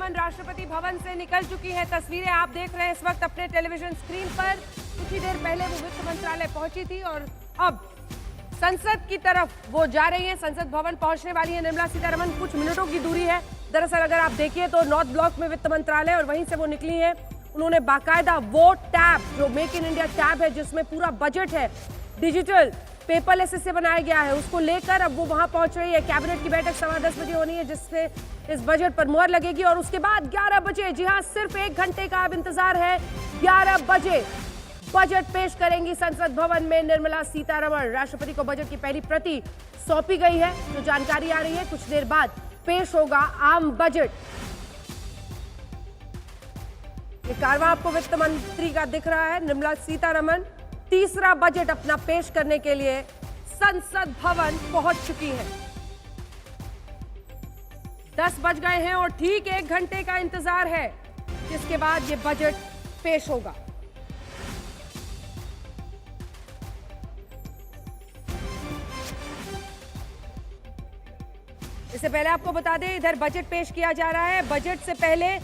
सीतारमण राष्ट्रपति भवन से निकल चुकी हैं। तस्वीरें आप देख रहे हैं इस वक्त अपने टेलीविजन स्क्रीन पर। कुछ ही देर पहले वो वित्त मंत्रालय पहुंची थी और अब संसद की तरफ वो जा रही है। संसद भवन पहुंचने वाली है निर्मला सीतारमण। कुछ मिनटों की दूरी है। दरअसल अगर आप देखिए तो नॉर्थ ब्लॉक में वित्त मंत्रालय और वहीं से वो निकली है। उन्होंने बाकायदा वो टैब जो मेक इन इंडिया टैब है, जिसमें पूरा बजट है, डिजिटल पेपरलेस से बनाया गया है, उसको लेकर अब वो वहां पहुंच रही है। कैबिनेट की बैठक 10:15 बजे होनी है, जिससे इस बजट पर मुहर लगेगी और उसके बाद 11 बजे, जी हां, सिर्फ 1 घंटे का अब इंतजार है। 11 बजे बजट पेश करेंगी संसद भवन में निर्मला सीतारमण। राष्ट्रपति को बजट की पहली प्रति सौंपी गई है। जो जानकारी आ रही है, कुछ देर बाद पेश होगा आम बजट। ये कारवां आपको वित्त मंत्री का दिख रहा है। निर्मला सीतारमण तीसरा बजट अपना पेश करने के लिए संसद भवन पहुंच चुकी है। 10 बज गए हैं और ठीक 1 घंटे का इंतजार है, जिसके बाद ये बजट पेश होगा। इससे पहले आपको बता दें, इधर बजट पेश किया जा रहा है। बजट से पहले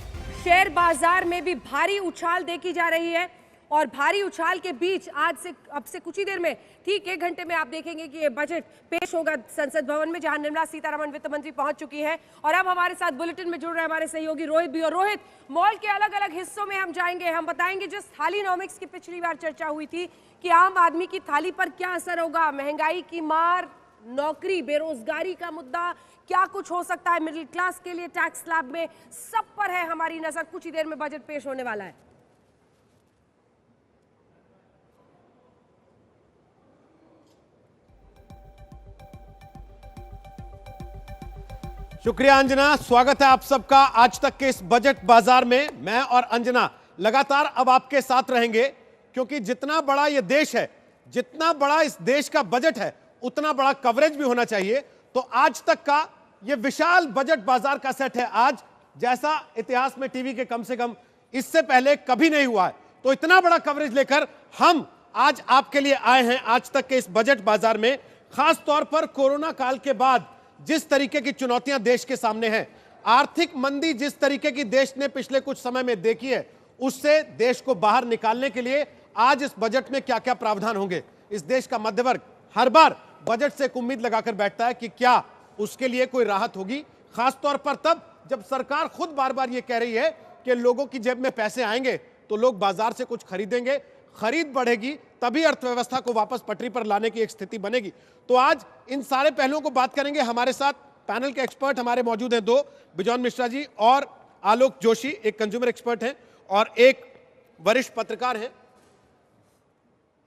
शेयर बाजार में भी भारी उछाल देखी जा रही है और भारी उछाल के बीच अब से कुछ ही देर में, ठीक 1 घंटे में आप देखेंगे कि ये बजट पेश होगा संसद भवन में, जहां निर्मला सीतारमण वित्त मंत्री पहुंच चुकी है। और अब हमारे साथ बुलेटिन में जुड़ रहे हमारे सहयोगी रोहित भी। और रोहित, मॉल के अलग अलग हिस्सों में हम जाएंगे, हम बताएंगे जिस थालीनॉमिक्स की पिछली बार चर्चा हुई थी कि आम आदमी की थाली पर क्या असर होगा, महंगाई की मार, नौकरी, बेरोजगारी का मुद्दा, क्या कुछ हो सकता है मिडिल क्लास के लिए टैक्स स्लैब में, सब पर है हमारी नजर। कुछ ही देर में बजट पेश होने वाला है। शुक्रिया अंजना, स्वागत है आप सबका आज तक के इस बजट बाजार में। मैं और अंजना लगातार अब आपके साथ रहेंगे, क्योंकि जितना बड़ा ये देश है, जितना बड़ा इस देश का बजट है, उतना बड़ा कवरेज भी होना चाहिए। तो आज तक का ये विशाल बजट बाजार का सेट है आज, जैसा इतिहास में टीवी के कम से कम इससे पहले कभी नहीं हुआ है। तो इतना बड़ा कवरेज लेकर हम आज आपके लिए आए हैं आज तक के इस बजट बाजार में। खास तौर पर कोरोना काल के बाद जिस तरीके की चुनौतियां देश के सामने हैं, आर्थिक मंदी जिस तरीके की देश ने पिछले कुछ समय में देखी है, उससे देश को बाहर निकालने के लिए आज इस बजट में क्या क्या प्रावधान होंगे। इस देश का मध्यवर्ग हर बार बजट से एक उम्मीद लगाकर बैठता है कि क्या उसके लिए कोई राहत होगी, खासतौर पर तब जब सरकार खुद बार बार यह कह रही है कि लोगों की जेब में पैसे आएंगे तो लोग बाजार से कुछ खरीदेंगे, खरीद बढ़ेगी, तभी अर्थव्यवस्था को वापस पटरी पर लाने की एक स्थिति बनेगी। तो आज इन सारे पहलुओं को बात करेंगे। हमारे साथ पैनल के एक्सपर्ट हमारे मौजूद हैं, 2, बिजॉन मिश्रा जी और आलोक जोशी, एक कंज्यूमर एक्सपर्ट हैं और एक वरिष्ठ पत्रकार हैं।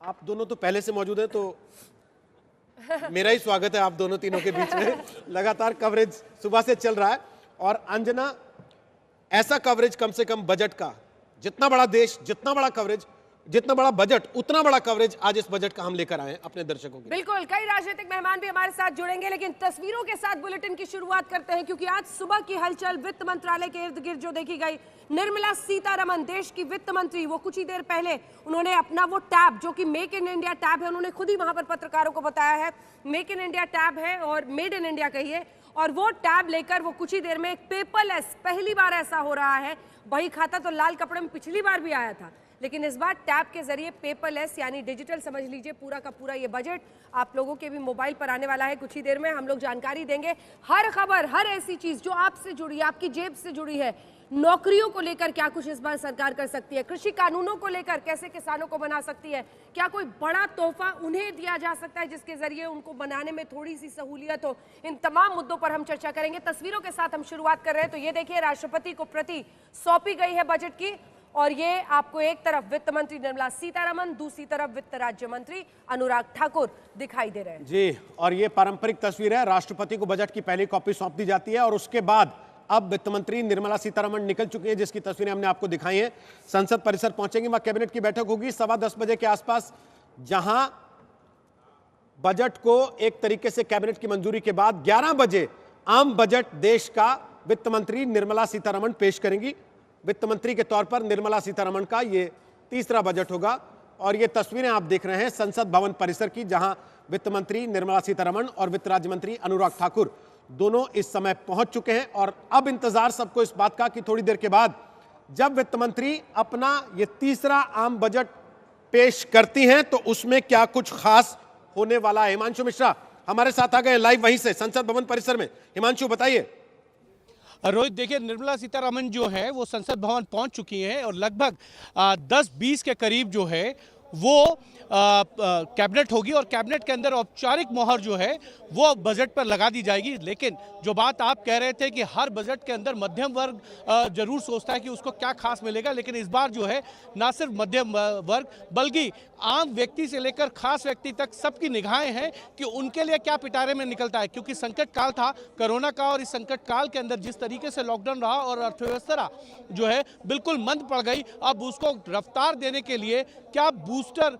आप दोनों तो पहले से मौजूद हैं, तो मेरा ही स्वागत है आप दोनों तीनों के बीच में। लगातार कवरेज सुबह से चल रहा है। और अंजना, ऐसा कवरेज कम से कम बजट का, जितना बड़ा देश, जितना बड़ा कवरेज, जितना बड़ा बजट, उतना बड़ा कवरेज आज इस बजट का हम लेकर आए हैं अपने दर्शकों के। बिल्कुल, कई राजनीतिक मेहमान भी हमारे साथ जुड़ेंगे, लेकिन तस्वीरों के साथ बुलेटिन की शुरुआत करते हैं, क्योंकि आज सुबह की हलचल वित्त मंत्रालय के इर्द गिर्द जो देखी गई। निर्मला सीतारमण देश की वित्त मंत्री, वो कुछ ही देर पहले उन्होंने अपना वो टैब जो कि मेक इन इंडिया टैब है, उन्होंने खुद ही वहां पर पत्रकारों को बताया है मेक इन इंडिया टैब है और मेड इन इंडिया कहिए, और वो टैब लेकर वो कुछ ही देर में एक पेपरलेस, पहली बार ऐसा हो रहा है। बही खाता तो लाल कपड़े में पिछली बार भी आया था, लेकिन इस बार टैब के जरिए पेपरलेस यानी डिजिटल समझ लीजिए पूरा का पूरा ये बजट आप लोगों के भी मोबाइल पर आने वाला है। कुछ ही देर में हम लोग जानकारी देंगे, हर खबर, हर ऐसी चीज जो आपसे जुड़ी है, आपकी जेब से जुड़ी है। नौकरियों को लेकर क्या कुछ इस बार सरकार कर सकती है, कृषि कानूनों को लेकर कैसे किसानों को बना सकती है, क्या कोई बड़ा तोहफा उन्हें दिया जा सकता है जिसके जरिए उनको बनाने में थोड़ी सी सहूलियत हो। इन तमाम मुद्दों पर हम चर्चा करेंगे। तस्वीरों के साथ हम शुरुआत कर रहे हैं। तो ये देखिए, राष्ट्रपति को प्रति सौंपी गई है बजट की, और ये आपको एक तरफ वित्त मंत्री निर्मला सीतारमण, दूसरी तरफ वित्त राज्य मंत्री अनुराग ठाकुर दिखाई दे रहे हैं जी। और ये पारंपरिक तस्वीर है, राष्ट्रपति को बजट की पहली कॉपी सौंप दी जाती है और उसके बाद अब वित्त मंत्री निर्मला सीतारमण निकल चुकी है, जिसकी तस्वीरें हमने आपको दिखाई हैं। संसद परिसर पहुंचेंगे, वहां कैबिनेट की बैठक होगी 10:15 बजे के आसपास, जहां बजट को एक तरीके से कैबिनेट की मंजूरी के बाद 11 बजे आम बजट देश का वित्त मंत्री निर्मला सीतारमण पेश करेंगी। वित्त मंत्री के तौर पर निर्मला सीतारमण का ये तीसरा बजट होगा। और ये तस्वीरें आप देख रहे हैं संसद भवन परिसर की, जहां वित्त मंत्री निर्मला सीतारमण और वित्त राज्य मंत्री अनुराग ठाकुर दोनों इस समय पहुंच चुके हैं और अब इंतजार सबको इस बात का कि थोड़ी देर के बाद जब वित्त मंत्री अपना ये तीसरा आम बजट पेश करती हैं तो उसमें क्या कुछ खास होने वाला है। हिमांशु मिश्रा हमारे साथ आ गए लाइव वहीं से संसद भवन परिसर में। हिमांशु बताइए। रोहित, देखिए, निर्मला सीतारमण जो है वो संसद भवन पहुंच चुकी हैं और लगभग 10-20 के करीब जो है वो कैबिनेट होगी और कैबिनेट के अंदर औपचारिक मोहर जो है वो बजट पर लगा दी जाएगी। लेकिन जो बात आप कह रहे थे कि हर बजट के अंदर मध्यम वर्ग जरूर सोचता है कि उसको क्या खास मिलेगा, लेकिन इस बार जो है ना सिर्फ मध्यम वर्ग बल्कि आम व्यक्ति से लेकर खास व्यक्ति तक सबकी निगाहें हैं कि उनके लिए क्या पिटारे में निकलता है। क्योंकि संकट काल था कोरोना का और इस संकट काल के अंदर जिस तरीके से लॉकडाउन रहा और अर्थव्यवस्था जो है बिल्कुल मंद पड़ गई, अब उसको रफ्तार देने के लिए क्या बूस्टर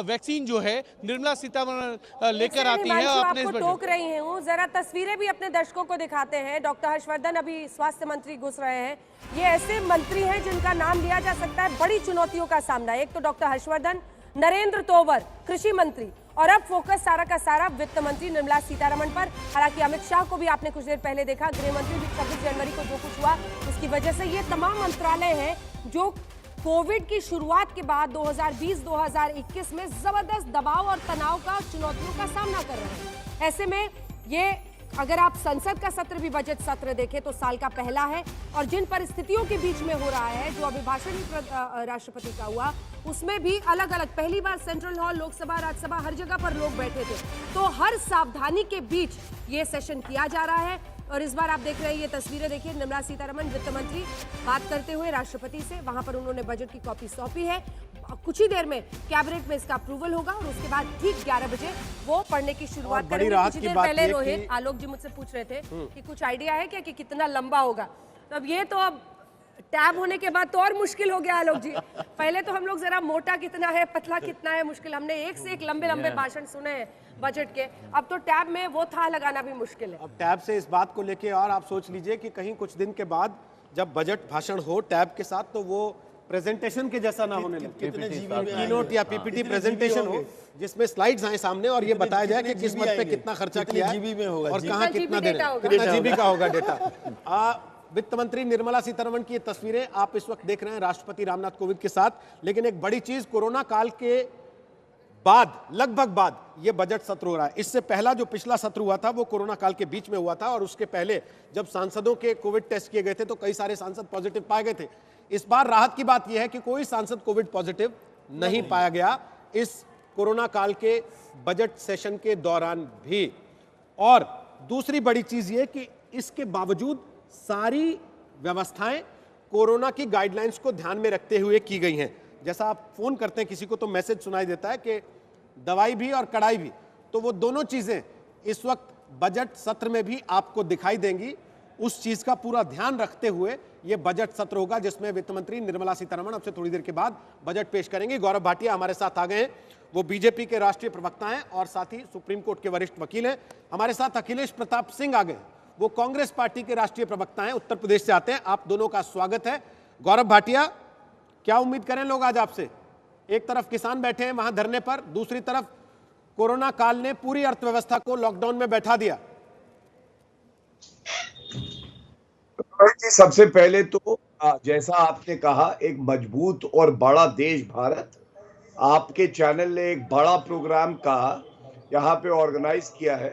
वैक्सीन जो है निर्मला सीतारमण लेकर आती है अपने इस टोक रही हूँ। जरा तस्वीरें भी अपने दर्शकों को दिखाते हैं। डॉक्टर हर्षवर्धन अभी स्वास्थ्य मंत्री घुस रहे हैं। ये ऐसे मंत्री हैं जिनका नाम लिया जा सकता है बड़ी चुनौतियों का सामना। एक तो डॉक्टर हर्षवर्धन, नरेंद्र तोमर कृषि मंत्री, और अब फोकस सारा का सारा वित्त मंत्री निर्मला सीतारमण पर। हालांकि अमित शाह को भी आपने कुछ देर पहले देखा, गृह मंत्री भी 26 जनवरी को जो कुछ हुआ उसकी वजह से ये तमाम मंत्रालय हैं जो कोविड की शुरुआत के बाद 2020-2021 में जबरदस्त दबाव और तनाव का चुनौतियों का सामना कर रहे हैं। ऐसे में ये अगर आप संसद का सत्र भी बजट सत्र देखें तो साल का पहला है और जिन परिस्थितियों के बीच में हो रहा है, जो अभिभाषण राष्ट्रपति का हुआ उसमें भी अलग अलग, पहली बार सेंट्रल हॉल, लोकसभा, राज्यसभा, हर जगह पर लोग बैठे थे, तो हर सावधानी के बीच ये सेशन किया जा रहा है। और इस बार आप देख रहे हैं ये तस्वीरें, देखिए निर्मला सीतारमण वित्त मंत्री बात करते हुए राष्ट्रपति से, वहां पर उन्होंने बजट की कॉपी सौंपी है। कुछ ही देर में कैबिनेट में इसका अप्रूवल होगा और उसके बाद ठीक 11 बजे वो पढ़ने की शुरुआत करेंगे। कुछ देर पहले रोहित, आलोक जी मुझसे पूछ रहे थे कि कुछ आइडिया है क्या कि कितना लंबा होगा, तो अब ये तो अब टैब होने के बाद तो और मुश्किल हो गया आलोक जी। पहले तो हम लोग जरा मोटा कितना है, पतला कितना है मुश्किल, हमने एक से एक लंबे लंबे भाषण सुने हैं बजट के, अब तो टैब में वो था लगाना भी मुश्किल है। अब टैब से इस बात को लेके और आप सोच लीजिए कि कहीं कुछ दिन के बाद जब बजट भाषण हो टैब के साथ तो वो प्रेजेंटेशन के जैसा ना होने लगे, कीनोट या पीपीटी प्रेजेंटेशन हो जिसमें स्लाइड्स आए सामने और ये बताया जाए कि किस मत पे कितना खर्चा किया है और कहाँ कितना देना है, कितना जीबी का होगा डेटा। वित्त मंत्री निर्मला सीतारमण की ये तस्वीरें आप इस वक्त देख रहे हैं राष्ट्रपति रामनाथ कोविंद के साथ। लेकिन एक बड़ी चीज, कोरोना काल के बाद, लगभग बाद ये बजट सत्र हो रहा है। इससे पहला जो पिछला सत्र हुआ था वो कोरोना काल के बीच में हुआ था और उसके पहले जब सांसदों के कोविड टेस्ट किए गए थे तो कई सारे सांसद पॉजिटिव पाए गए थे। इस बार राहत की बात यह है कि कोई सांसद कोविड पॉजिटिव नहीं पाया गया इस कोरोना काल के बजट सेशन के दौरान भी। और दूसरी बड़ी चीज ये कि इसके बावजूद सारी व्यवस्थाएं कोरोना की गाइडलाइंस को ध्यान में रखते हुए की गई हैं। जैसा आप फोन करते हैं किसी को तो मैसेज सुनाई देता है कि दवाई भी और कड़ाई भी, तो वो दोनों चीजें इस वक्त बजट सत्र में भी आपको दिखाई देंगी। उस चीज का पूरा ध्यान रखते हुए ये बजट सत्र होगा जिसमें वित्त मंत्री निर्मला सीतारमण अब से थोड़ी देर के बाद बजट पेश करेंगे। गौरव भाटिया हमारे साथ आ गए हैं, वो बीजेपी के राष्ट्रीय प्रवक्ता हैं और साथ ही सुप्रीम कोर्ट के वरिष्ठ वकील हैं। हमारे साथ अखिलेश प्रताप सिंह आ गए, वो कांग्रेस पार्टी के राष्ट्रीय प्रवक्ता हैं, उत्तर प्रदेश से आते हैं। आप दोनों का स्वागत है। गौरव भाटिया, क्या उम्मीद करें लोग आज आपसे? एक तरफ किसान बैठे हैं वहां धरने पर, दूसरी तरफ कोरोना काल ने पूरी अर्थव्यवस्था को लॉकडाउन में बैठा दिया। जी, सबसे पहले तो जैसा आपने कहा, एक मजबूत और बड़ा देश भारत, आपके चैनल ने एक बड़ा प्रोग्राम का यहाँ पे ऑर्गेनाइज किया है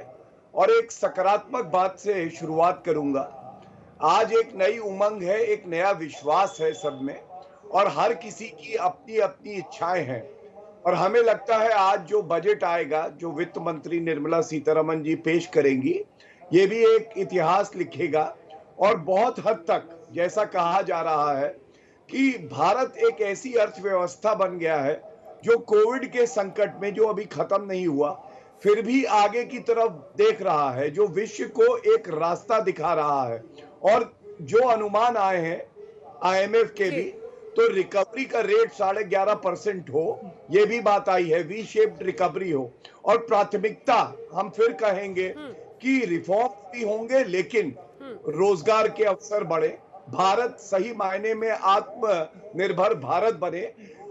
और एक सकारात्मक बात से शुरुआत करूंगा। आज एक नई उमंग है, एक नया विश्वास है सब में और हर किसी की अपनी अपनी इच्छाएं हैं और हमें लगता है आज जो बजट आएगा, जो वित्त मंत्री निर्मला सीतारमण जी पेश करेंगी, ये भी एक इतिहास लिखेगा और बहुत हद तक जैसा कहा जा रहा है कि भारत एक ऐसी अर्थव्यवस्था बन गया है जो कोविड के संकट में, जो अभी खत्म नहीं हुआ, फिर भी आगे की तरफ देख रहा है, जो विश्व को एक रास्ता दिखा रहा है। और जो अनुमान आए हैं IMF के भी, तो रिकवरी का रेट 11.5% हो, ये भी बात आई है, वी शेप्ड रिकवरी हो। और प्राथमिकता हम फिर कहेंगे कि रिफॉर्म भी होंगे लेकिन रोजगार के अवसर बढ़े, भारत सही मायने में आत्मनिर्भर भारत बने,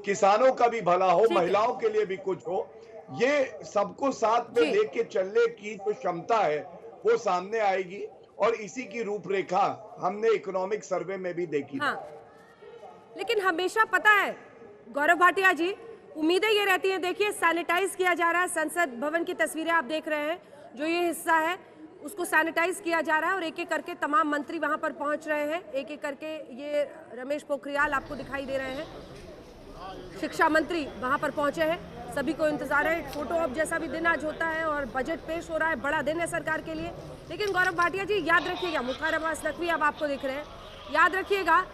किसानों का भी भला हो, महिलाओं के लिए भी कुछ हो, ये सबको साथ में लेके चलने की जो क्षमता है वो सामने आएगी और इसी की रूपरेखा हमने इकोनॉमिक सर्वे में भी देखी। हाँ, लेकिन हमेशा पता है गौरव भाटिया जी, उम्मीदें ये रहती हैं, देखिए सैनिटाइज किया जा रहा है, संसद भवन की तस्वीरें आप देख रहे हैं, जो ये हिस्सा है उसको सैनिटाइज किया जा रहा है और एक एक करके तमाम मंत्री वहां पर पहुंच रहे हैं। एक एक करके ये रमेश पोखरियाल आपको दिखाई दे रहे हैं, शिक्षा मंत्री वहां पर पहुंचे हैं, सभी को इंतजार है। फोटो ऑप जैसा भी दिन आज होता है और बजट पेश हो रहा है, बड़ा दिन है सरकार के लिए। लेकिन गौरव भाटिया जी याद रखिएगा, मुख्तार अब्बास नकवी अब आपको दिख रहे हैं, याद रखिएगा,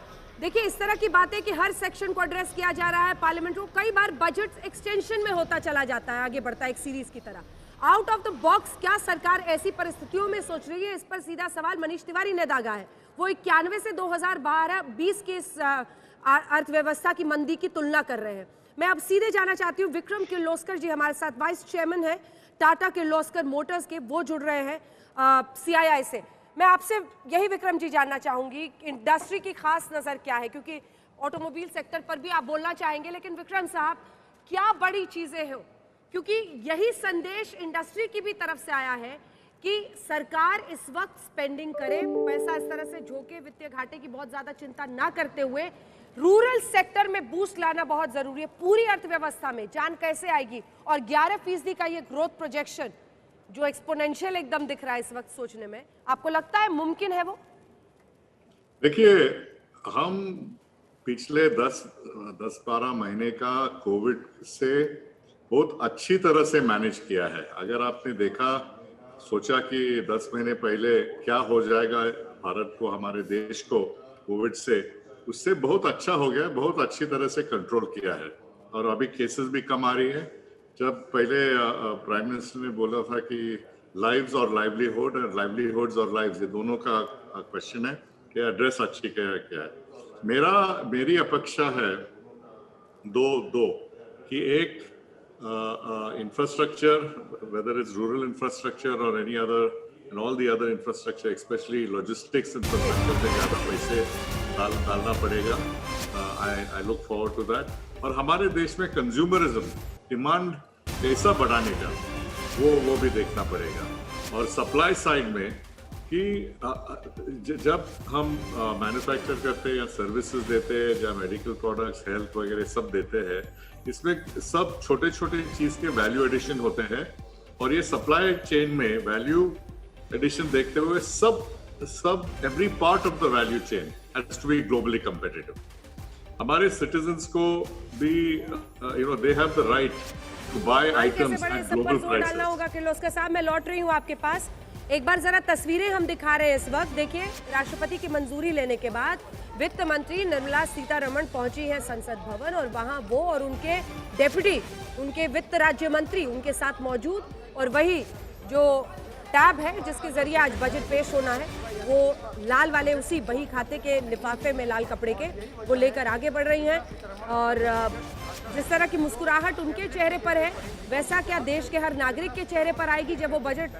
देखिए इस तरह की बातें कि हर सेक्शन को एड्रेस किया जा रहा है, पार्लियामेंट को कई बार बजट एक्सटेंशन में होता चला जाता है, आगे बढ़ता है एक सीरीज की तरह। आउट ऑफ द बॉक्स क्या सरकार ऐसी परिस्थितियों में सोच रही है, इस पर सीधा सवाल मनीष तिवारी ने दागा है। वो 91 से 2012-20 की इस अर्थव्यवस्था की मंदी की तुलना कर रहे हैं। मैं अब सीधे जाना चाहती हूँ, विक्रम किर्लोस्कर जी हमारे साथ वाइस चेयरमैन है टाटा किर्लोस्कर मोटर्स के, वो जुड़ रहे हैं CII से। मैं आपसे यही विक्रम जी जानना चाहूंगी, इंडस्ट्री की खास नजर क्या है, क्योंकि ऑटोमोबाइल सेक्टर पर भी आप बोलना चाहेंगे, लेकिन विक्रम साहब क्या बड़ी चीजें हो, क्योंकि यही संदेश इंडस्ट्री की भी तरफ से आया है कि सरकार इस वक्त स्पेंडिंग करे, पैसा इस तरह से झोंके, वित्तीय घाटे की बहुत ज्यादा चिंता ना करते हुए रूरल सेक्टर में बूस्ट लाना बहुत जरूरी है। पूरी अर्थव्यवस्था में जान कैसे आएगी, और 11% का ये ग्रोथ प्रोजेक्शन जो एक्सपोनेंशियल एकदम दिख रहा है इस वक्त सोचने में, आपको लगता है मुमकिन है वो? देखिए, हम पिछले 10-12 महीने का कोविड से बहुत अच्छी तरह से मैनेज किया है। अगर आपने देखा, सोचा कि 10 महीने पहले क्या हो जाएगा भारत को, हमारे देश को कोविड से, उससे बहुत अच्छा हो गया, बहुत अच्छी तरह से कंट्रोल किया है और अभी केसेस भी कम आ रही है। जब पहले प्राइम मिनिस्टर ने बोला था कि लाइव्स और लाइवलीहुड और लाइवलीहुड्स और लाइव्स, ये दोनों का क्वेश्चन है कि एड्रेस अच्छी क्या है। मेरी अपेक्षा है दो कि एक infrastructure, whether it's rural infrastructure or any other, and all the other infrastructure, especially logistics infrastructure, में ज़्यादा पैसे डालना पड़ेगा। I look forward to that. और हमारे देश में consumerism, डिमांड कैसा बढ़ाने का, वो भी देखना पड़ेगा। और सप्लाई साइड में कि जब हम मैन्युफैक्चर करते हैं या सर्विसेज देते हैं या मेडिकल प्रोडक्ट्स, हेल्थ वगैरह सब देते हैं, इसमें सब छोटे छोटे चीज के वैल्यू एडिशन होते हैं और ये सप्लाई चेन में वैल्यू एडिशन देखते हुए सब every part of the value chain has to be globally competitive. हमारे सिटीजन्स को भी they have the right to buy items at global prices. डालना होगा किर्लोस्कर साहब, मैं लौट रही हूँ आपके पास। एक बार जरा तस्वीरें हम दिखा रहे हैं इस वक्त। देखिए, राष्ट्रपति की मंजूरी लेने के बाद वित्त मंत्री निर्मला सीतारमण पहुंची हैं संसद भवन और वहां वो और उनके डेप्यूटी, उनके वित्त राज्य मंत्री उनके साथ मौजूद, और वही जो टैब है जिसके जरिए आज बजट पेश होना है, वो लाल वाले उसी बही खाते के लिफाफे में लाल कपड़े के वो लेकर आगे बढ़ रही हैं। और जिस तरह की मुस्कुराहट उनके चेहरे पर है, वैसा क्या देश के हर नागरिक के चेहरे पर आएगी जब वो बजट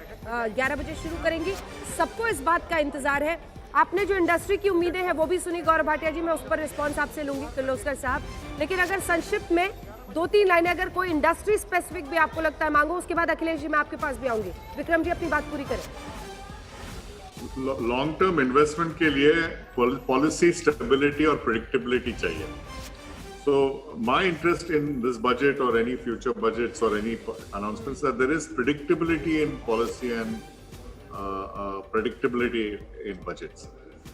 11 बजे शुरू करेंगी? सबको इस बात का इंतजार है। आपने जो इंडस्ट्री की उम्मीदें हैं वो भी सुनी गौरव भाटिया जी, मैं उस पर रिस्पॉन्स आपसे लूंगी किर्लोस्कर साहब, लेकिन अगर संक्षिप्त में 2-3 लाइनें, अगर कोई इंडस्ट्री स्पेसिफिक भी आपको लगता है मांगो, उसके बाद अखिलेश जी मैं आपके पास भी आऊंगी। विक्रम जी अपनी बात पूरी करें। लॉन्ग टर्म इन्वेस्टमेंट के लिए पॉलिसी स्टेबिलिटी और प्रेडिक्टेबिलिटी चाहिए। So my interest in this budget or any future budgets or any announcements that there is predictability in policy and predictability in budgets.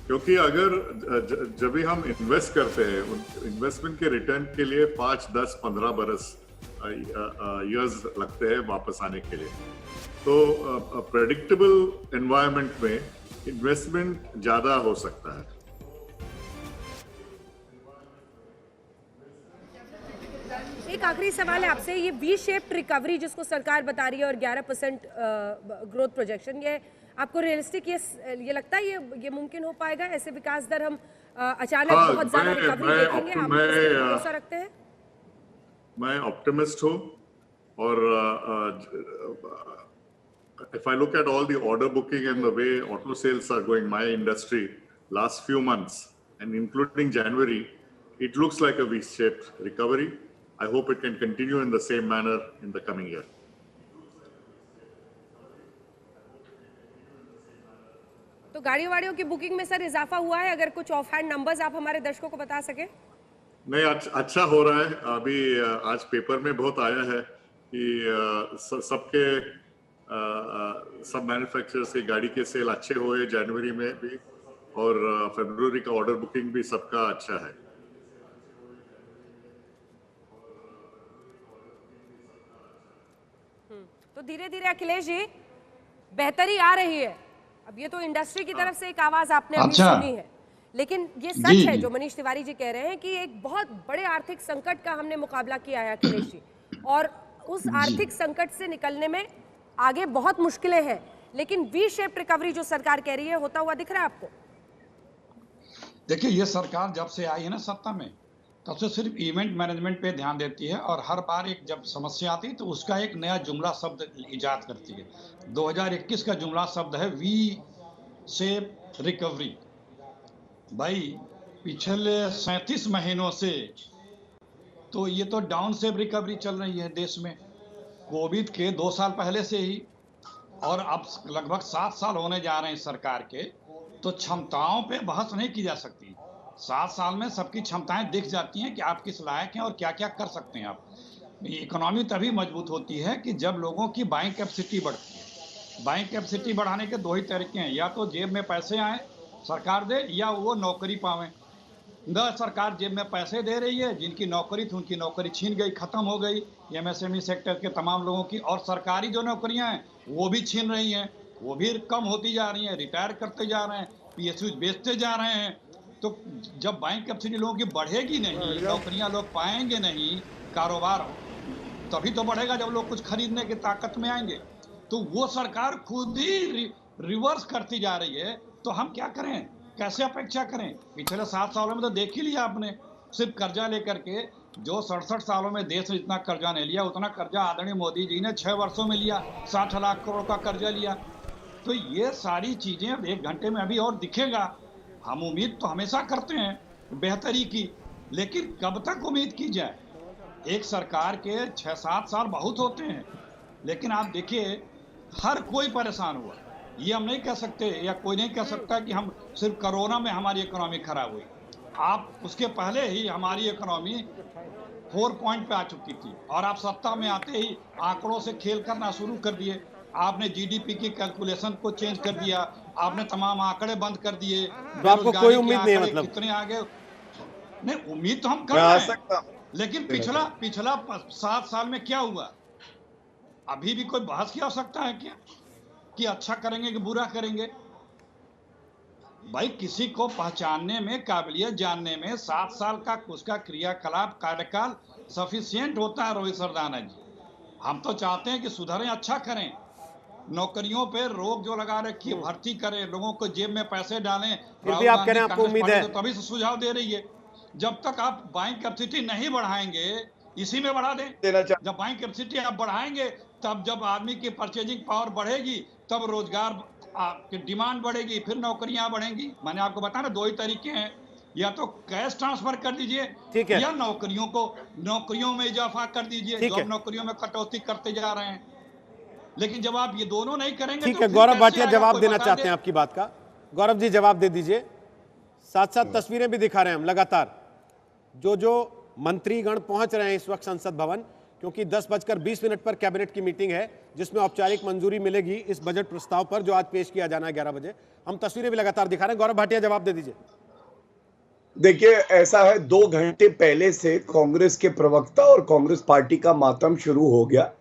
क्योंकि अगर जब भी हम इन्वेस्ट करते हैं, इन्वेस्टमेंट के रिटर्न के लिए 5, 10, 15 बरस इयर्स लगते हैं वापस आने के लिए। तो प्रेडिक्टेबल एनवायरनमेंट में इन्वेस्टमेंट ज्यादा हो सकता है। एक आखिरी सवाल है आपसे, ये वी शेप्ड रिकवरी जिसको सरकार बता रही है और 11% ग्रोथ प्रोजेक्शन, ये आपको रियलिस्टिक ये लगता है ये मुमकिन हो पाएगा? ऐसे विकास दर हम अचानक बहुत ज्यादा रिकवरी देखेंगे? आप भरोसा रखते हैं? मैं ऑप्टिमिस्ट हूँ और if I look at all the order booking and the way auto sales are going, my industry last few months and including January, it looks like a V-shaped recovery. I hope it can continue in the same manner in the coming year. गाड़ियों वाड़ियों की booking में sir इजाफा हुआ है? अगर कुछ of hand numbers आप हमारे दर्शकों को बता सके। नहीं, अच्छा हो रहा है। अभी आज पेपर में बहुत आया है कि सबके सब मैन्युफैक्चरर्स की गाड़ी के सेल अच्छे हुए जनवरी में भी, और फरवरी का ऑर्डर बुकिंग भी सबका अच्छा है। तो धीरे धीरे अखिलेश जी बेहतरी आ रही है। अब ये तो इंडस्ट्री की तरफ से एक आवाज आपने अभी सुनी है, लेकिन ये सच है जो मनीष तिवारी जी कह रहे हैं कि एक बहुत बड़े आर्थिक संकट का हमने मुकाबला किया है अखिलेश जी, और उस आर्थिक संकट से निकलने में आगे बहुत मुश्किलें हैं, लेकिन वी शेप रिकवरी जो सरकार कह रही है होता हुआ दिख रहा है आपको? देखिए, ये सरकार जब से आई है ना सत्ता में, तब से सिर्फ इवेंट मैनेजमेंट पे ध्यान देती है, और हर बार एक जब समस्या आती है तो उसका एक नया जुमला शब्द इजाद करती है। 2021 का जुमला शब्द है वी शेप रिकवरी। भाई पिछले 37 महीनों से तो ये तो डाउन शेप रिकवरी चल रही है देश में, कोविड के 2 साल पहले से ही, और अब लगभग 7 साल होने जा रहे हैं सरकार के। तो क्षमताओं पे बहस नहीं की जा सकती। 7 साल में सबकी क्षमताएं दिख जाती हैं कि आप किस लायक हैं और क्या क्या कर सकते हैं आप। इकोनॉमी तभी मजबूत होती है कि जब लोगों की बाइंग कैपेसिटी बढ़ती है। बाइंग कैपेसिटी बढ़ाने के 2 ही तरीके हैं, या तो जेब में पैसे आए सरकार दे, या वो नौकरी पावें। न सरकार जेब में पैसे दे रही है, जिनकी नौकरी थी उनकी नौकरी छीन गई, खत्म हो गई एमएसएमई सेक्टर के तमाम लोगों की, और सरकारी जो नौकरियां हैं वो भी छीन रही हैं, वो भी कम होती जा रही हैं, रिटायर करते जा रहे हैं, पीएसयू बेचते जा रहे हैं। तो जब बैंक कैपेसिटी लोगों की बढ़ेगी नहीं, नौकरियां लोग पाएंगे नहीं, कारोबार तभी तो बढ़ेगा जब लोग कुछ खरीदने की ताकत में आएंगे। तो वो सरकार खुद ही रिवर्स करती जा रही है। तो हम क्या करें, कैसे अपेक्षा करें? पिछले 7 सालों में तो देख ही लिया आपने, सिर्फ कर्जा लेकर के, जो 67 सालों में देश ने जितना कर्जा नहीं लिया उतना कर्जा आदरणीय मोदी जी ने 6 वर्षों में लिया, 60 लाख करोड़ का कर्जा लिया। तो ये सारी चीजें अब 1 घंटे में अभी और दिखेगा। हम उम्मीद तो हमेशा करते हैं बेहतरी की, लेकिन कब तक उम्मीद की जाए? एक सरकार के 6-7 साल बहुत होते हैं, लेकिन आप देखिए हर कोई परेशान हुआ। ये हम नहीं कह सकते, या कोई नहीं कह सकता कि हम सिर्फ कोरोना में हमारी इकोनॉमी खराब हुई। आप उसके पहले ही हमारी इकोनॉमी 4 पॉइंट पे आ चुकी थी, और आप सत्ता में आते ही आंकड़ों से खेल करना शुरू कर दिए। आपने जीडीपी की कैलकुलेशन को चेंज कर दिया, आपने तमाम आंकड़े बंद कर दिए। तो आपको कोई उम्मीद नहीं है? मतलब कितने आगे नहीं, उम्मीद तो हम कर रहे हैं, लेकिन पिछला 7 साल में क्या हुआ? अभी भी कोई बहस की आवश्यकता है क्या कि अच्छा करेंगे कि बुरा करेंगे? भाई किसी को पहचानने में, काबिलियत जानने में 7 साल का उसका क्रियाकलाप कार्यकाल सफिशिएंट होता है। रोहित सरदाना जी, हम तो चाहते हैं कि सुधारें, अच्छा करें, नौकरियों पे रोक जो लगा रखी है भर्ती करें, लोगों को जेब में पैसे डालें। फिर भी आप कह रहे हैं आपको उम्मीद है? तभी से सुझाव दे रही है। जब तक आप बाइंग कैपेसिटी नहीं बढ़ाएंगे, इसी में बढ़ा दें। जब बाइंग कैपेसिटी आप बढ़ाएंगे, तब जब आदमी की परचेजिंग पावर बढ़ेगी, तब रोजगार की डिमांड बढ़ेगी, फिर नौकरियां बढ़ेंगी। मैंने आपको बताया ना, 2 ही तरीके हैं, या तो कैश ट्रांसफर कर दीजिए, या नौकरियों में इजाफा कर दीजिए। जो नौकरियों में कटौती करते जा रहे हैं, लेकिन जब आप ये दोनों नहीं करेंगे ठीक है। गौरव भाटिया जवाब देना चाहते हैं आपकी बात का। गौरव जी जवाब दे दीजिए। साथ साथ तस्वीरें भी दिखा रहे हैं हम लगातार, जो मंत्रीगण पहुंच रहे हैं इस वक्त संसद भवन, क्योंकि 10:20 पर कैबिनेट की मीटिंग है जिसमें औपचारिक मंजूरी मिलेगी इस बजट प्रस्ताव पर जो आज पेश किया जाना है 11 बजे। हम तस्वीरें भी लगातार दिखा रहे हैं। गौरव भाटिया जवाब दे दीजिए। देखिए, ऐसा है, 2 घंटे पहले से कांग्रेस के प्रवक्ता और कांग्रेस पार्टी का मातम शुरू हो गया।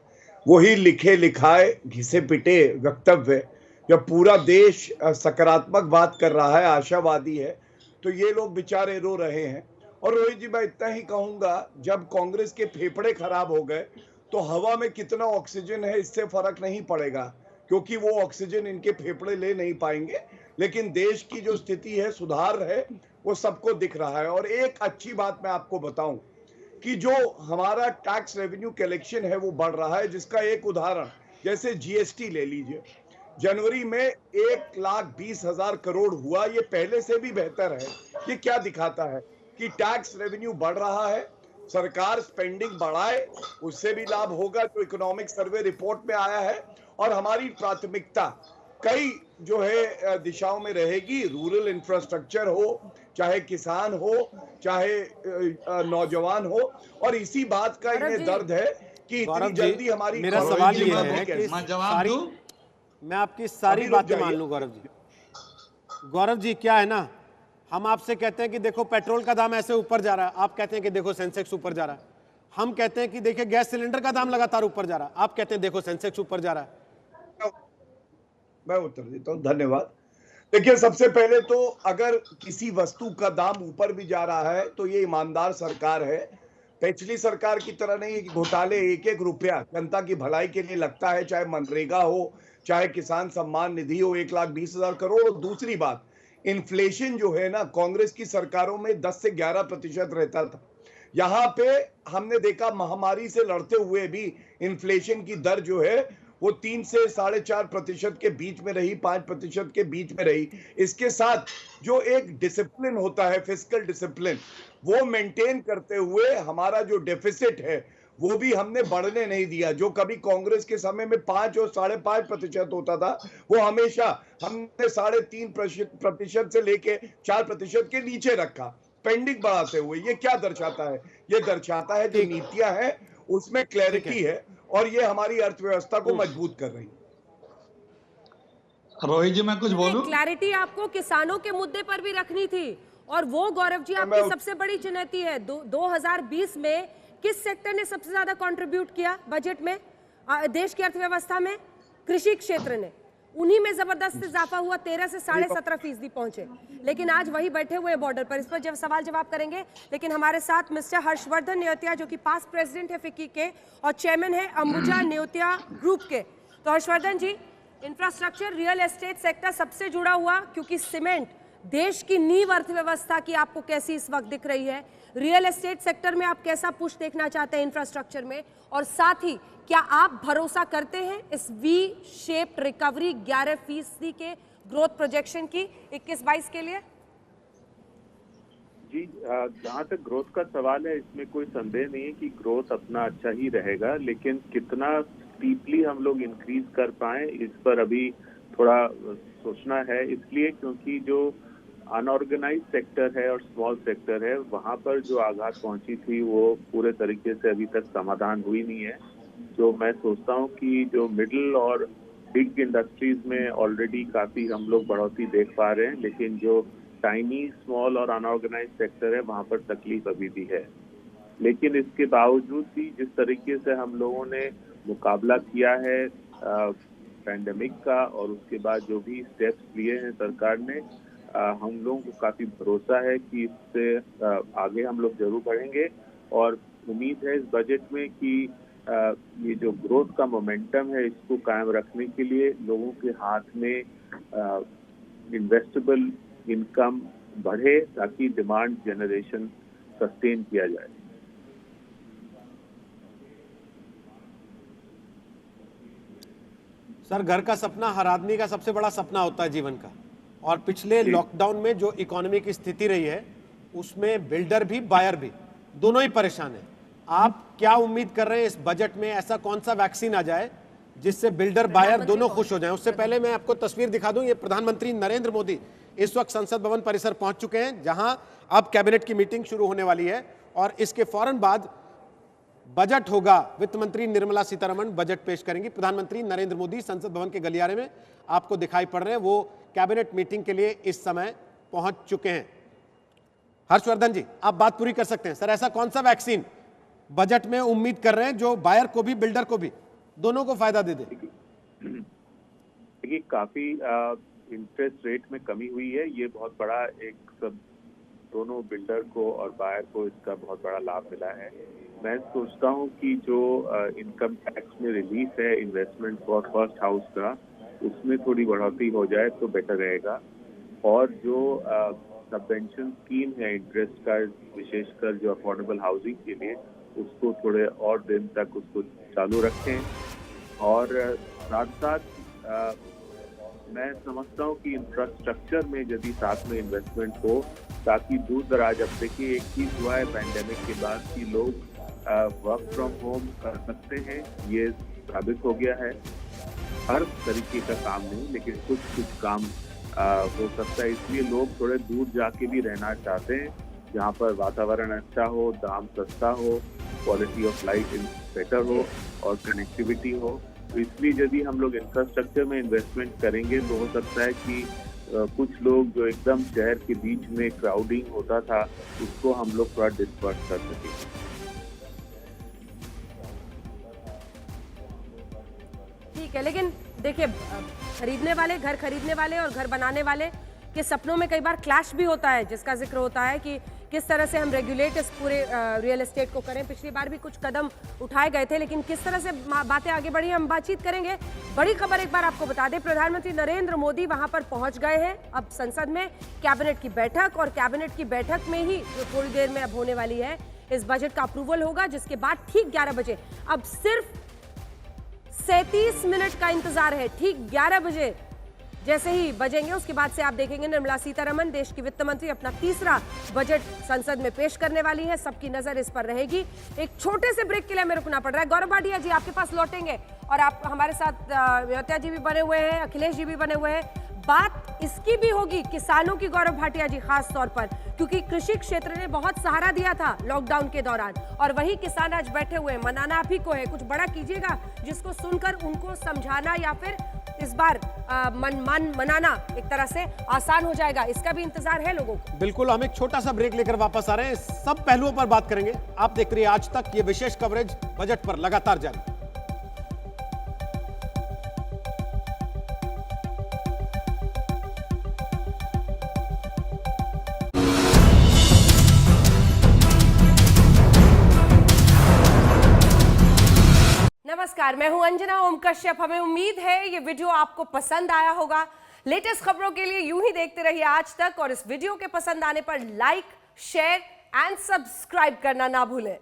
वही लिखे लिखाए घिसे पिटे वक्तव्य, जब पूरा देश सकारात्मक बात कर रहा है, आशावादी है, तो ये लोग बेचारे रो रहे हैं। और रोहित जी, मैं इतना ही कहूंगा, जब कांग्रेस के फेफड़े खराब हो गए तो हवा में कितना ऑक्सीजन है इससे फर्क नहीं पड़ेगा, क्योंकि वो ऑक्सीजन इनके फेफड़े ले नहीं पाएंगे। लेकिन देश की जो स्थिति है, सुधार है, वो सबको दिख रहा है। और एक अच्छी बात मैं आपको बताऊं कि जो हमारा टैक्स रेवेन्यू कलेक्शन है वो बढ़ रहा है, जिसका एक उदाहरण जैसे जीएसटी ले लीजिए। जनवरी में 1,20,000 करोड़ हुआ, ये पहले से भी बेहतर है। ये क्या दिखाता है कि टैक्स रेवेन्यू बढ़ रहा है। सरकार स्पेंडिंग बढ़ाए, उससे भी लाभ होगा, जो इकोनॉमिक सर्वे रिपोर्ट में आया है। और हमारी प्राथमिकता कई जो है दिशाओं में रहेगी। रूरल इंफ्रास्ट्रक्चर हो, चाहे किसान हो, चाहे नौजवान हो, और इसी बात का गौरव इन्हें जी। दर्द है कि इतनी गौरव जी, जल्दी हमारी मेरा इकोनॉमी सवाल की ये ग्रोथ है कैसे? कि मैं जवाब दूं? मैं आपकी सारी अभी रुक बातें मान जाइए। लूं गौरव जी। गौरव जी, क्या है ना, हम आपसे कहते हैं कि देखो पेट्रोल का दाम ऐसे ऊपर जा रहा है, आप कहते हैं कि देखो सेंसेक्स ऊपर जा रहा है। हम कहते हैं कि देखिए गैस सिलेंडर का दाम लगातार ऊपर जा रहा है, आप कहते हैं देखो सेंसेक्स ऊपर जा रहा है। मैं उत्तर देता हूं, धन्यवाद। देखिए, सबसे पहले तो अगर किसी वस्तु का दाम ऊपर भी जा रहा है तो ये ईमानदार सरकार है। पिछली सरकार की तरह नहीं है कि घोटाले एक एक रुपया जनता की भलाई के लिए लगता है, चाहे मनरेगा हो, चाहे किसान सम्मान निधि हो, 1,20,000 करोड़। और दूसरी बात, इन्फ्लेशन जो है ना, कांग्रेस की सरकारों में 10 से 11% रहता था। यहाँ पे हमने देखा महामारी से लड़ते हुए भी इन्फ्लेशन की दर जो है वो 3 से 4.5% के बीच में रही, 5% के बीच में रही। इसके साथ जो एक डिसिप्लिन होता है, फिस्कल डिसिप्लिन, वो मेंटेन करते हुए हमारा जो डेफिसिट है वो भी हमने बढ़ने नहीं दिया। जो कभी कांग्रेस के समय में 5 और 5.5% होता था, वो हमेशा हमने 3.5% से लेके 4% के नीचे रखा, पेंडिंग बढ़ाते हुए। ये क्या दर्शाता है? ये दर्शाता है जो नीतियां हैं उसमें क्लैरिटी है, और ये हमारी अर्थव्यवस्था को मजबूत कर रही है। रोहित जी, मैं कुछ बोलूं? क्लैरिटी आपको किसानों के मुद्दे पर भी रखनी थी, और वो गौरव जी आपकी सबसे बड़ी चुनौती है। 2020 में किस सेक्टर ने सबसे ज्यादा कंट्रीब्यूट किया बजट में, देश की अर्थव्यवस्था में? कृषि क्षेत्र ने। उन्हीं में जबरदस्त इजाफा हुआ, 13 से 17.5% पहुंचे। लेकिन आज वही बैठे हुए बॉर्डर पर। इस पर जब सवाल जवाब करेंगे, लेकिन हमारे साथ मिस्टर हर्षवर्धन नेयोतिया, जो कि पास्ट प्रेसिडेंट है फिक्की के और चेयरमैन है अंबुजा नेयोतिया ग्रुप के। तो हर्षवर्धन जी, इंफ्रास्ट्रक्चर, रियल एस्टेट सेक्टर सबसे जुड़ा हुआ, क्योंकि सीमेंट देश की नींव अर्थव्यवस्था की आपको कैसी इस वक्त दिख रही है? रियल एस्टेट सेक्टर में आप कैसा पुश देखना चाहते हैं इंफ्रास्ट्रक्चर में? और साथ ही क्या आप भरोसा करते हैं इस वी शेप्ड रिकवरी 11% के ग्रोथ प्रोजेक्शन की 21-22 के लिए? जी, जहाँ तक ग्रोथ का सवाल है, इसमें कोई संदेह नहीं है कि ग्रोथ अपना अच्छा ही रहेगा, लेकिन कितना डीपली हम लोग इंक्रीज कर पाए इस पर अभी थोड़ा सोचना है। इसलिए क्योंकि जो अनऑर्गेनाइज सेक्टर है और स्मॉल सेक्टर है, वहाँ पर जो आघात पहुंची थी वो पूरे तरीके से अभी तक समाधान हुई नहीं है। जो मैं सोचता हूँ कि जो मिडिल और बिग इंडस्ट्रीज में ऑलरेडी काफी हम लोग बढ़ोतरी देख पा रहे हैं, लेकिन जो टाइनी, स्मॉल और अनऑर्गेनाइज सेक्टर है वहाँ पर तकलीफ अभी भी है। लेकिन इसके बावजूद भी जिस तरीके से हम लोगों ने मुकाबला किया है पैंडेमिक का, और उसके बाद जो भी स्टेप्स लिए हैं सरकार ने, हम लोगों को काफी भरोसा है कि इससे आगे हम लोग जरूर बढ़ेंगे। और उम्मीद है इस बजट में कि ये जो ग्रोथ का मोमेंटम है इसको कायम रखने के लिए लोगों के हाथ में इन्वेस्टेबल इनकम बढ़े, ताकि डिमांड जनरेशन सस्टेन किया जाए। सर, घर का सपना हर आदमी का सबसे बड़ा सपना होता है जीवन का, और पिछले लॉकडाउन में जो इकोनॉमी की स्थिति रही है उसमें बिल्डर भी बायर भी दोनों ही परेशान हैं। आप क्या उम्मीद कर रहे हैं इस बजट में? ऐसा कौन सा वैक्सीन आ जाए जिससे बिल्डर बायर दोनों खुश हो जाएं? उससे पहले मैं आपको तस्वीर दिखा दूं। ये प्रधानमंत्री नरेंद्र मोदी इस वक्त संसद भवन परिसर पहुंच चुके हैं, जहां अब कैबिनेट की मीटिंग शुरू होने वाली है, और इसके फौरन बाद बजट होगा। वित्त मंत्री निर्मला सीतारमण बजट पेश करेंगी। प्रधानमंत्री नरेंद्र मोदी संसद भवन के गलियारे में आपको दिखाई पड़ रहे हैं, वो कैबिनेट मीटिंग के लिए इस समय पहुंच चुके हैं। हर्षवर्धन जी, आप बात पूरी कर सकते हैं। सर, ऐसा कौन सा वैक्सीन बजट में उम्मीद कर रहे हैं जो बायर को भी बिल्डर को भी दोनों को फायदा दे दे? देखिए, काफी इंटरेस्ट रेट में कमी हुई है। ये बहुत बड़ा एक सब दोनों बिल्डर को और बायर को इसका बहुत बड़ा लाभ मिला है। मैं सोचता हूँ कि जो इनकम टैक्स में रिलीफ है इन्वेस्टमेंट फॉर फर्स्ट हाउस का, उसमें थोड़ी बढ़ोतरी हो जाए तो बेटर रहेगा। और जो सबवेंशन स्कीम है इंटरेस्ट का, विशेषकर जो अफोर्डेबल हाउसिंग के लिए, उसको थोड़े और दिन तक उसको चालू रखें। और साथ साथ मैं समझता हूँ कि इंफ्रास्ट्रक्चर में यदि साथ में इन्वेस्टमेंट हो, ताकि दूर दराज, अब देखिए एक चीज हुआ है पैंडेमिक के बाद कि लोग वर्क फ्रॉम होम कर सकते हैं, ये साबित हो गया है। हर तरीके का काम नहीं, लेकिन कुछ कुछ काम हो सकता है। इसलिए लोग थोड़े दूर जाके भी रहना चाहते हैं, जहाँ पर वातावरण अच्छा हो, दाम सस्ता हो, क्वालिटी ऑफ लाइफ बेटर हो और कनेक्टिविटी हो। तो इसलिए यदि हम लोग इंफ्रास्ट्रक्चर में इन्वेस्टमेंट करेंगे तो हो सकता है कि कुछ लोग जो एकदम शहर के बीच में क्राउडिंग होता था उसको हम लोग थोड़ा डिस्पर्स कर सकें। ठीक है, लेकिन देखिए खरीदने वाले, घर खरीदने वाले और घर बनाने वाले के सपनों में कई बार क्लैश भी होता है, जिसका जिक्र होता है कि किस तरह से हम रेगुलेट इस पूरे रियल एस्टेट को करें। पिछली बार भी कुछ कदम उठाए गए थे, लेकिन किस तरह से बातें आगे बढ़ी हम बातचीत करेंगे। बड़ी खबर एक बार आपको बता दें, प्रधानमंत्री नरेंद्र मोदी वहां पर पहुंच गए हैं। अब संसद में कैबिनेट की बैठक, और कैबिनेट की बैठक में ही जो थोड़ी देर में अब होने वाली है, इस बजट का अप्रूवल होगा, जिसके बाद ठीक 11 बजे, अब सिर्फ 37 मिनट का इंतजार है। ठीक 11 बजे जैसे ही बजेंगे उसके बाद से आप देखेंगे निर्मला सीतारमण, देश की वित्त मंत्री, अपना तीसरा बजट संसद में पेश करने वाली है। सबकी नजर इस पर रहेगी। एक छोटे से ब्रेक के लिए हमें रुकना पड़ रहा है। गौरव भाटिया जी आपके पास लौटेंगे और आप हमारे साथ विद्या जी भी बने हुए हैं, अखिलेश जी भी बने हुए हैं। बात इसकी भी होगी किसानों की, गौरव भाटिया जी, खास तौर पर क्योंकि कृषि क्षेत्र ने बहुत सहारा दिया था लॉकडाउन के दौरान, और वही किसान आज बैठे हुए हैं। मनाना आप ही को है, कुछ बड़ा कीजिएगा जिसको सुनकर उनको समझाना या फिर इस बार मनाना एक तरह से आसान हो जाएगा। इसका भी इंतजार है लोगों को। बिल्कुल, हम एक छोटा सा ब्रेक लेकर वापस आ रहे हैं, सब पहलुओं पर बात करेंगे। आप देख रही है आज तक, ये विशेष कवरेज बजट पर लगातार जारी। नमस्कार, मैं हूं अंजना ओम कश्यप। हमें उम्मीद है ये वीडियो आपको पसंद आया होगा। लेटेस्ट खबरों के लिए यूं ही देखते रहिए आज तक, और इस वीडियो के पसंद आने पर लाइक, शेयर एंड सब्सक्राइब करना ना भूलें।